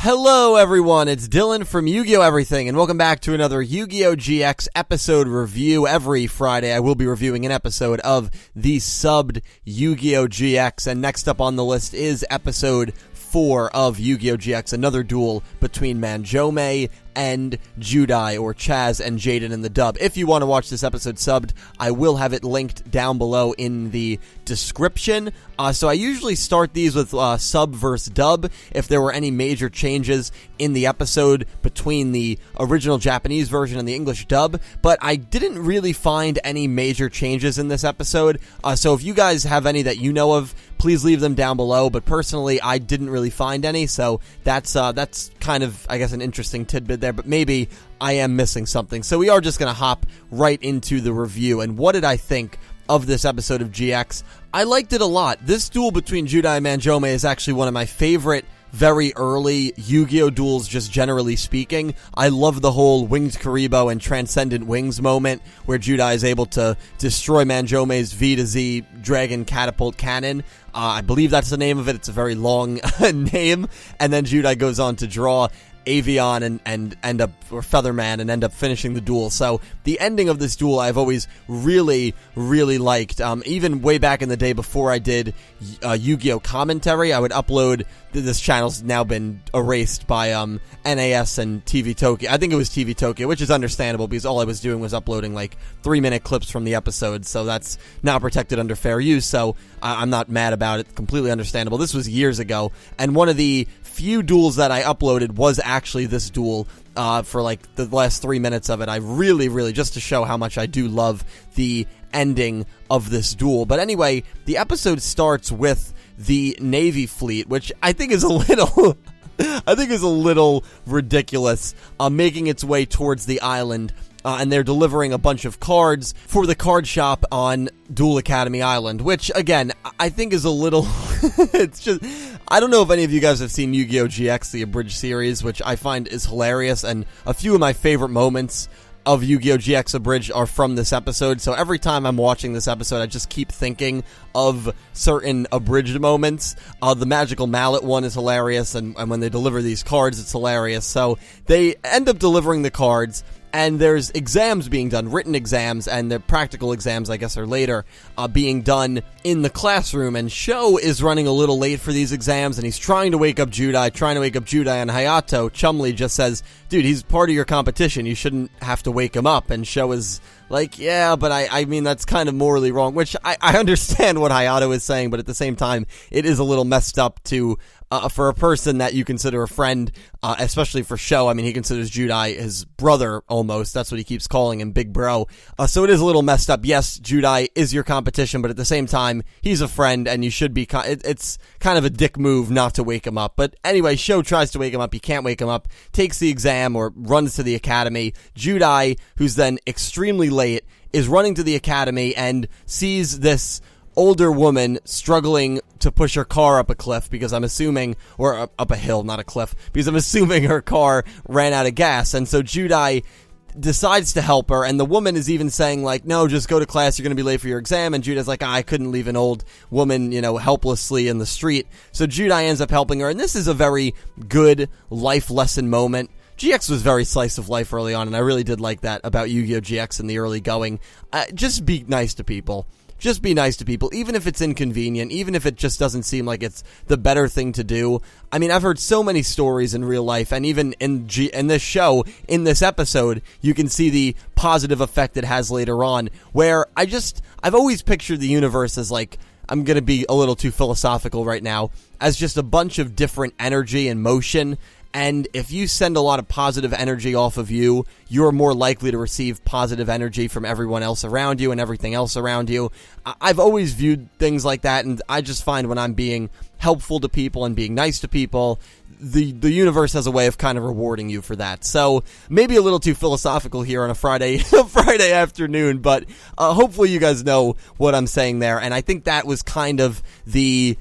Hello everyone, it's Dylan from Yu-Gi-Oh! Everything, and welcome back to another Yu-Gi-Oh! GX episode review. Every Friday I will be reviewing an episode of the subbed Yu-Gi-Oh! GX, and next up on the list is episode 4 of Yu-Gi-Oh! GX, another duel between Manjoume and Judai, or Chaz and Jaden in the dub. If you want to watch this episode subbed, I will have it linked down below in the description. So I usually start these with sub versus dub if there were any major changes in the episode between the original Japanese version and the English dub, but I didn't really find any major changes in this episode. So if you guys have any that you know of, please leave them down below, but personally I didn't really find any, so that's kind of, I guess, an interesting tidbit there, but maybe I am missing something. So we are just going to hop right into the review. And what did I think of this episode of GX? I liked it a lot. This duel between Judai and Manjoume is actually one of my favorite very early Yu-Gi-Oh! Duels, just generally speaking. I love the whole Winged Karibo and Transcendent Wings moment, where Judai is able to destroy Manjoume's V to Z Dragon Catapult Cannon. I believe that's the name of it. It's a very long name. And then Judai goes on to draw Avion and end up, or Featherman, and end up finishing the duel. So the ending of this duel I've always really liked. Even way back in the day before I did Yu-Gi-Oh! Commentary, I would upload. This channel's now been erased by NAS and TV Tokyo. I think it was TV Tokyo, which is understandable because all I was doing was uploading like 3-minute clips from the episode, so that's not protected under fair use, so I'm not mad about it. Completely understandable. This was years ago, and one of the few duels that I uploaded was actually this duel. For like the last 3 minutes of it, I really, just to show how much I do love the ending of this duel. But anyway, the episode starts with the Navy fleet, which I think is a little ridiculous, making its way towards the island. And they're delivering a bunch of cards for the card shop on Duel Academy Island, which, again, I think is a little... it's just... I don't know if any of you guys have seen Yu-Gi-Oh! GX, the abridged series, which I find is hilarious, and a few of my favorite moments of Yu-Gi-Oh! GX Abridged are from this episode, so every time I'm watching this episode, I just keep thinking of certain abridged moments. The Magical Mallet one is hilarious, and when they deliver these cards, it's hilarious. So they end up delivering the cards, and there's exams being done, written exams, and the practical exams, I guess, are later, being done in the classroom, and Sho is running a little late for these exams, and he's trying to wake up Judai, and Hayato. Chumley just says, dude, he's part of your competition, you shouldn't have to wake him up, and Sho is like, yeah, but I mean, that's kind of morally wrong, which I understand what Hayato is saying, but at the same time, it is a little messed up to... for a person that you consider a friend, especially for Sho. I mean, he considers Judai his brother, almost. That's what he keeps calling him, big bro. So it is a little messed up. Yes, Judai is your competition, but at the same time, he's a friend, and you should be... it's kind of a dick move not to wake him up. But anyway, Sho tries to wake him up. He can't wake him up, takes the exam, or runs to the academy. Judai, who's then extremely late, is running to the academy and sees this older woman struggling to push her car up a cliff, because I'm assuming, or up a hill, not a cliff, because I'm assuming her car ran out of gas, and so Judai decides to help her, and the woman is even saying, like, no, just go to class, you're going to be late for your exam, and Judai's like, I couldn't leave an old woman, helplessly in the street, so Judai ends up helping her, and this is a very good life lesson moment. GX was very slice of life early on, and I really did like that about Yu-Gi-Oh! GX in the early going. Just be nice to people. Just be nice to people, even if it's inconvenient, even if it just doesn't seem like it's the better thing to do. I mean, I've heard so many stories in real life, and even in this show, in this episode, you can see the positive effect it has later on, where I've always pictured the universe as, like, I'm going to be a little too philosophical right now, as just a bunch of different energy and motion. And if you send a lot of positive energy off of you, you're more likely to receive positive energy from everyone else around you and everything else around you. I've always viewed things like that, and I just find when I'm being helpful to people and being nice to people, the universe has a way of kind of rewarding you for that. So maybe a little too philosophical here on a Friday afternoon, but hopefully you guys know what I'm saying there. And I think that was kind of the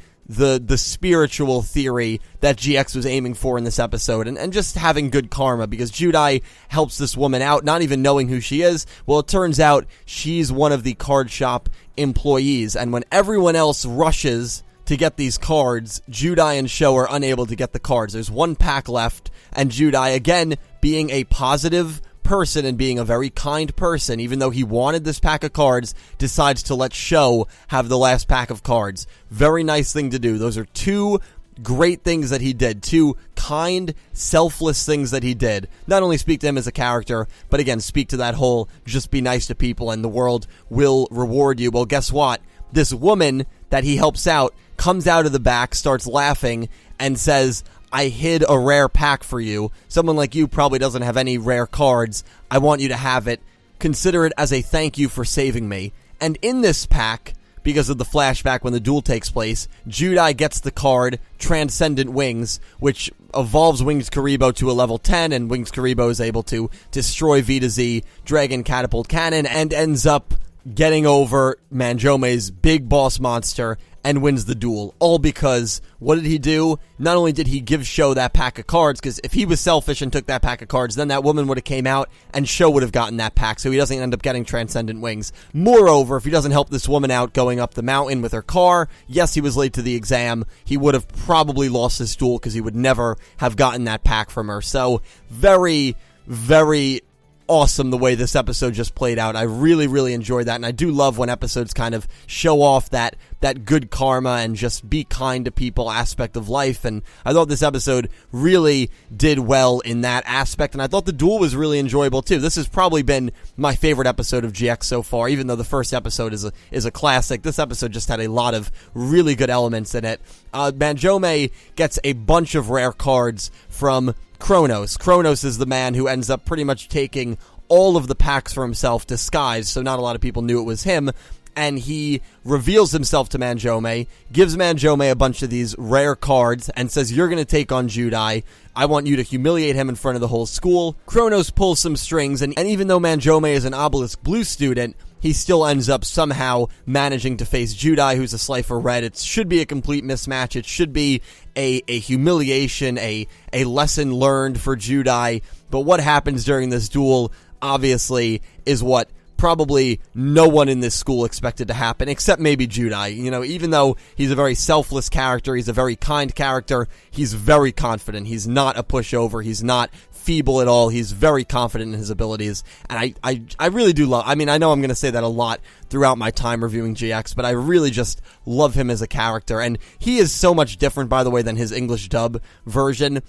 spiritual theory that GX was aiming for in this episode, and just having good karma, because Judai helps this woman out, not even knowing who she is. Well, it turns out she's one of the card shop employees, and when everyone else rushes to get these cards, Judai and Sho are unable to get the cards. There's one pack left, and Judai, again, being a positive person and being a very kind person, even though he wanted this pack of cards, decides to let Sho have the last pack of cards. Very nice thing to do. Those are two great things that he did. Two kind, selfless things that he did. Not only speak to him as a character, but again, speak to that whole just be nice to people and the world will reward you. Well, guess what? This woman that he helps out comes out of the back, starts laughing, and says, I hid a rare pack for you. Someone like you probably doesn't have any rare cards. I want you to have it. Consider it as a thank you for saving me. And in this pack, because of the flashback when the duel takes place, Judai gets the card Transcendent Wings, which evolves Wings Karibo to a level 10, and Wings Karibo is able to destroy V to Z Dragon Catapult Cannon and ends up getting over Manjoume's big boss monster and wins the duel. All because, what did he do? Not only did he give Sho that pack of cards, because if he was selfish and took that pack of cards, then that woman would have came out and Sho would have gotten that pack, so he doesn't end up getting Transcendent Wings. Moreover, if he doesn't help this woman out going up the mountain with her car, yes, he was late to the exam, he would have probably lost this duel because he would never have gotten that pack from her. So, very, very awesome the way this episode just played out. I really, really enjoyed that, and I do love when episodes kind of show off that good karma and just be kind to people aspect of life, and I thought this episode really did well in that aspect, and I thought the duel was really enjoyable too. This has probably been my favorite episode of GX so far, even though the first episode is a classic. This episode just had a lot of really good elements in it. Manjoume gets a bunch of rare cards from Chronos. Chronos is the man who ends up pretty much taking all of the packs for himself disguised, so not a lot of people knew it was him, and he reveals himself to Manjoume, gives Manjoume a bunch of these rare cards, and says, you're going to take on Judai. I want you to humiliate him in front of the whole school. Chronos pulls some strings, and even though Manjoume is an Obelisk Blue student, he still ends up somehow managing to face Judai, who's a Slifer Red. It should be a complete mismatch. It should be a humiliation, a lesson learned for Judai. But what happens during this duel, obviously, is what probably no one in this school expected to happen, except maybe Judai. You know, even though he's a very selfless character, he's a very kind character, he's very confident. He's not a pushover. He's not feeble at all. He's very confident in his abilities, and I really do love, I mean, I know I'm going to say that a lot throughout my time reviewing GX, but I really just love him as a character, and he is so much different, by the way, than his English dub version.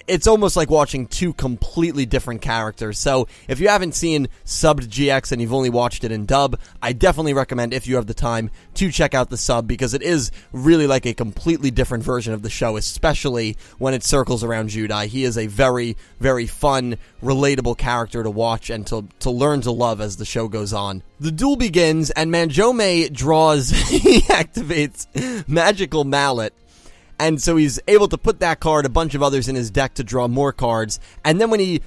It's almost like watching two completely different characters. So if you haven't seen subbed GX and you've only watched it in dub, I definitely recommend, if you have the time, to check out the sub, because it is really like a completely different version of the show, especially when it circles around Judai. He is a very, very fun, relatable character to watch and to learn to love as the show goes on. The duel begins, and Manjoume draws, he activates Magical Mallet. And so he's able to put that card, a bunch of others in his deck to draw more cards. And then when he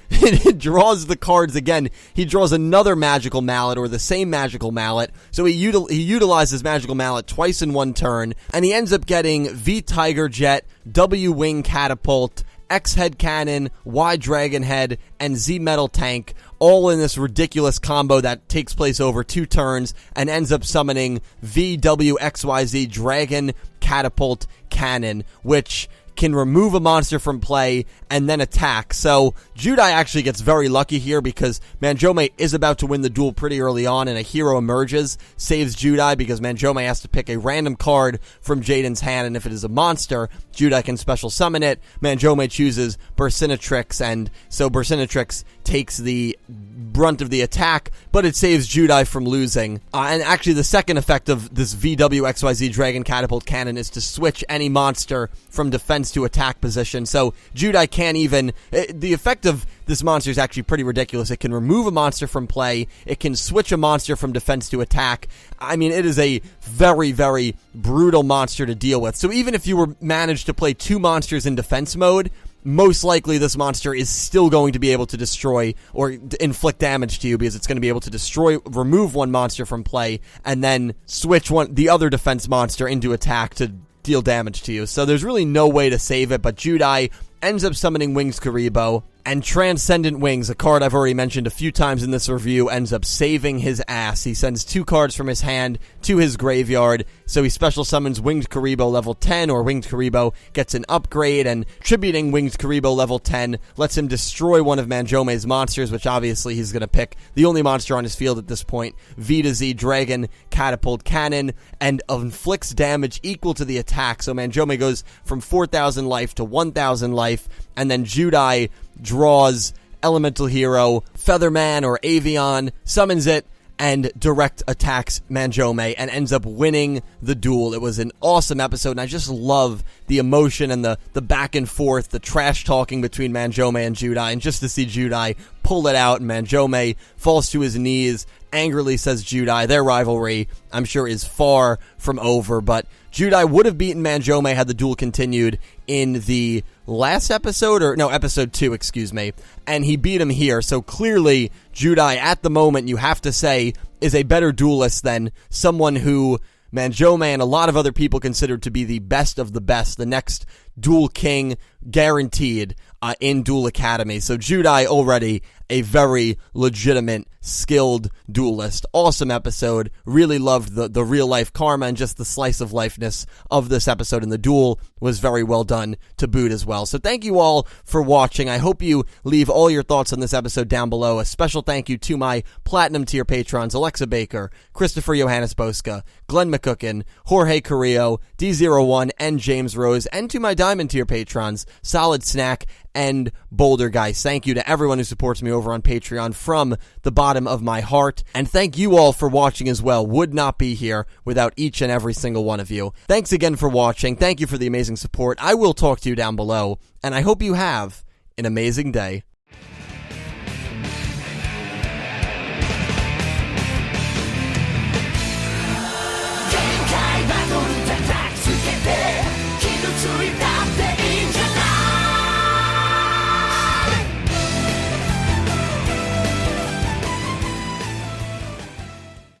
draws the cards again, he draws another Magical Mallet, or the same Magical Mallet. So he utilizes Magical Mallet twice in one turn. And he ends up getting V Tiger Jet, W Wing Catapult, X Head Cannon, Y Dragon Head, and Z Metal Tank, all in this ridiculous combo that takes place over 2 turns and ends up summoning VWXYZ Dragon Catapult Cannon, which can remove a monster from play and then attack. So Judai actually gets very lucky here, because Manjoume is about to win the duel pretty early on, and a hero emerges, saves Judai, because Manjoume has to pick a random card from Jaden's hand, and if it is a monster, Judai can special summon it. Manjoume chooses Bursinatrix, and so Bursinatrix takes the brunt of the attack, but it saves Judai from losing. And actually the second effect of this VWXYZ Dragon Catapult Cannon is to switch any monster from defense to attack position. So Judai can't even, the effect of this monster is actually pretty ridiculous. It can remove a monster from play, it can switch a monster from defense to attack. I mean, it is a very, very brutal monster to deal with. So even if you were managed to play 2 monsters in defense mode, most likely this monster is still going to be able to destroy or inflict damage to you, because it's going to be able to remove one monster from play and then switch the other defense monster into attack to deal damage to you. So there's really no way to save it, but Judai ends up summoning Winged Karibo, and Transcendent Wings, a card I've already mentioned a few times in this review, ends up saving his ass. He sends 2 cards from his hand to his graveyard, so he special summons Winged Karibo level 10, or Winged Karibo gets an upgrade, and tributing Winged Karibo level 10 lets him destroy one of Manjoume's monsters, which obviously he's going to pick the only monster on his field at this point, V to Z Dragon, Catapult Cannon, and inflicts damage equal to the attack. So Manjoume goes from 4,000 life to 1,000 life, and then Judai draws Elemental Hero, Featherman or Avion, summons it, and direct attacks Manjoume and ends up winning the duel. It was an awesome episode, and I just love the emotion and the back and forth, the trash talking between Manjoume and Judai, and just to see Judai pull it out, and Manjoume falls to his knees, angrily says Judai, their rivalry, I'm sure, is far from over, but Judai would have beaten Manjoume had the duel continued in the last episode, or no, episode 2, excuse me, and he beat him here, so clearly Judai, at the moment, you have to say, is a better duelist than someone who Manjoume and a lot of other people considered to be the best of the best, the next Duel King, guaranteed in Duel Academy. So Judai already a very legitimate, skilled duelist. Awesome episode. Really loved the real-life karma and just the slice-of-lifeness of this episode, and the duel was very well done to boot as well. So thank you all for watching. I hope you leave all your thoughts on this episode down below. A special thank you to my Platinum tier patrons, Alexa Baker, Christopher Johannes Bouska, Glen McGookin, Jorge Carrillo, D01, and James Rose, and to my Diamond tier patrons, Soledsnak and bouldergeist. Thank you to everyone who supports me over on Patreon from the bottom of my heart, and thank you all for watching as well. Would not be here without each and every single one of you. Thanks again for watching. Thank you for the amazing support. I will talk to you down below, and I hope you have an amazing day.